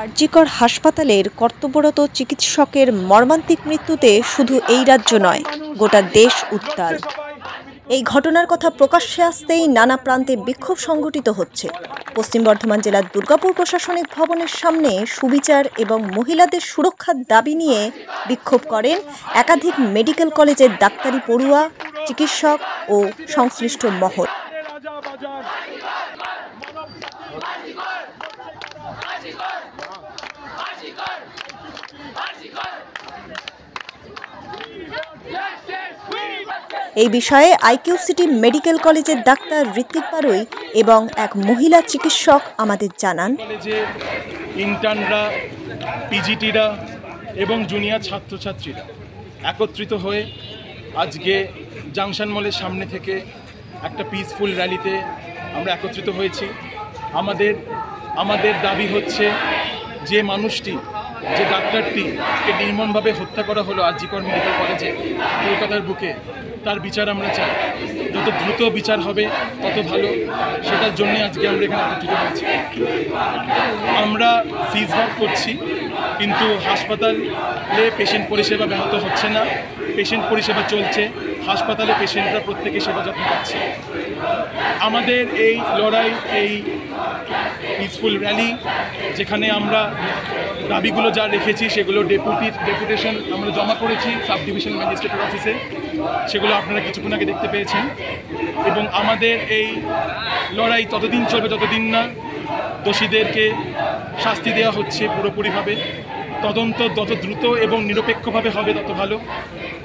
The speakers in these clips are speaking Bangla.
আরজিকর হাসপাতালের কর্তব্যরত চিকিৎসকের মর্মান্তিক মৃত্যুতে শুধু এই রাজ্য নয়, গোটা দেশ উত্তাল। এই ঘটনার কথা প্রকাশ্যে আসতেই নানা প্রান্তে বিক্ষোভ সংঘটিত হচ্ছে। পশ্চিম বর্ধমান জেলার দুর্গাপুর প্রশাসনিক ভবনের সামনে সুবিচার এবং মহিলাদের সুরক্ষার দাবি নিয়ে বিক্ষোভ করেন একাধিক মেডিকেল কলেজের ডাক্তারি পড়ুয়া, চিকিৎসক ও সংশ্লিষ্ট মহল। এই বিষয়ে আইকিউ সিটি মেডিকেল কলেজের ডাক্তার ঋত্বিক বারুই এবং এক মহিলা চিকিৎসক আমাদের জানান, কলেজে ইন্টার্নরা, পিজিটিরা এবং জুনিয়র ছাত্রছাত্রীরা একত্রিত হয়ে আজকে জাংশন মলের সামনে থেকে একটা পিসফুল র্যালিতে আমরা একত্রিত হয়েছি। আমাদের দাবি হচ্ছে যে মানুষটি, যে ডাক্তারটিকে নির্মমভাবে হত্যা করা হলো আরজিকর মেডিকেল কলেজে কলকাতার বুকে, তার বিচার আমরা চাই। যত দ্রুত বিচার হবে তত ভালো, সেটার জন্য আজকে আমরা এখানে একত্রিত হয়েছি। আমরা ফিজ ওয়ার্ক করছি, কিন্তু হাসপাতালে পেশেন্ট পরিষেবা ব্যাহত হচ্ছে না, পেশেন্ট পরিষেবা চলছে, হাসপাতালে পেশেন্টরা প্রত্যেকে সেবা যত্ন পাচ্ছে। আমাদের এই লড়াই, এই পিসফুল র্যালি, যেখানে আমরা দাবিগুলো যা রেখেছি সেগুলো ডেপুটেশন আমরা জমা করেছি সাব ডিভিশন ম্যাজিস্ট্রেটের অফিসে, সেগুলো আপনারা কিছুক্ষণ আগে দেখতে পেয়েছেন। এবং আমাদের এই লড়াই ততদিন চলবে যতদিন না দোষীদেরকে শাস্তি দেওয়া হচ্ছে পুরোপুরিভাবে। তদন্ত যত দ্রুত এবং নিরপেক্ষভাবে হবে তত ভালো,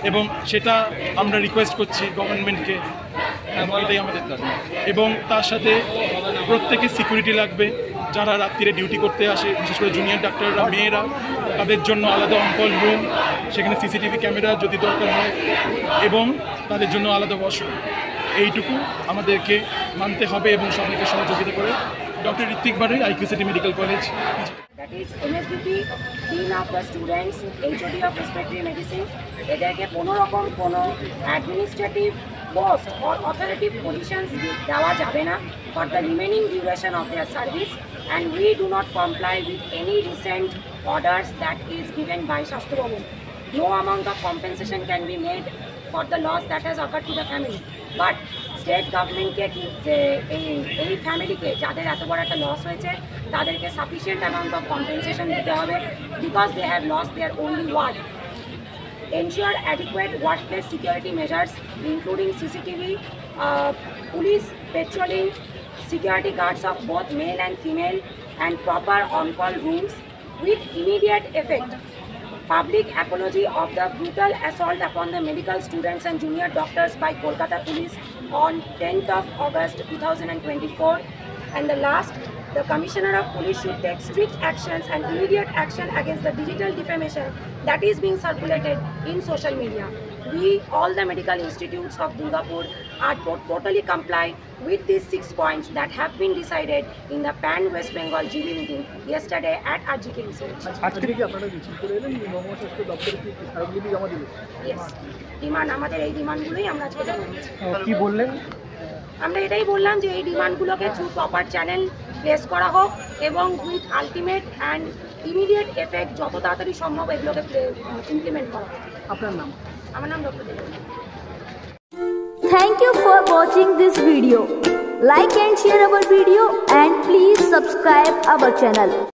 এবং সেটা আমরা রিকোয়েস্ট করছি গভর্নমেন্টকে, এটাই আমাদের দাবি। এবং তার সাথে প্রত্যেকের সিকিউরিটি লাগবে, যারা রাত্রিরে ডিউটি করতে আসে, বিশেষ করে জুনিয়র ডাক্তাররা, মেয়েরা, তাদের জন্য আলাদা অনকল রুম, সেখানে সিসিটিভি ক্যামেরা যদি দরকার হয়, এবং তাদের জন্য আলাদা ওয়াশরুম। এইটুকু আমাদেরকে মানতে হবে এবং সবাইকে সহযোগিতা করে। Doctor Ritwik Barui, IQ city medical college. That is MSBP, Dean of the Students, HOD of Respiratory Medicine, এদেরকে কোনো রকম কোনো administrative post or authoritative positions দেওয়া যাবে না for the remaining duration of their service, and we do not comply with any recent orders that is given by Shastro Babu. No amount of compensation can be made for the loss that has occurred to the family, but state গভর্নমেন্টকে যে এই ফ্যামিলিকে যাদের এত বড় একটা লস হয়েছে তাদেরকে সাফিসিয়েন্ট অ্যামাউন্ট অফ কম্পেনসেশন দিতে হবে, because they have loss their only word. Ensure adequate workplace security measures including CCTV, police patrolling, security guards of both male and female, and proper on-call rooms with immediate effect. Public apology of the brutal assault upon the medical students and junior doctors by Kolkata police on 10th of August 2024. And the last, the Commissioner of Police should take strict actions and immediate action against the digital defamation that is being circulated in social media. We, all the medical institutes of Durgapur, are totally comply with these 6 points that have been decided in the Pan West Bengal GB meeting yesterday at RGKMC. Yes, demand আমাদের এই ডিমান্ডগুলোই আমরা আজকে জানাচ্ছি। কি বললেন? আমরা এটাই বললাম যে এই ডিমান্ডগুলোকে থ্রু প্রপার চ্যানেল প্লেস করা হোক এবং with ultimate and immediate effect যত তাড়াতাড়ি সম্ভব এগুলোকে ইমপ্লিমেন্ট করা হোক। আপনার নাম? আমার নাম doctor Dev. Thank you for watching this video. Like and share our video and please subscribe our channel.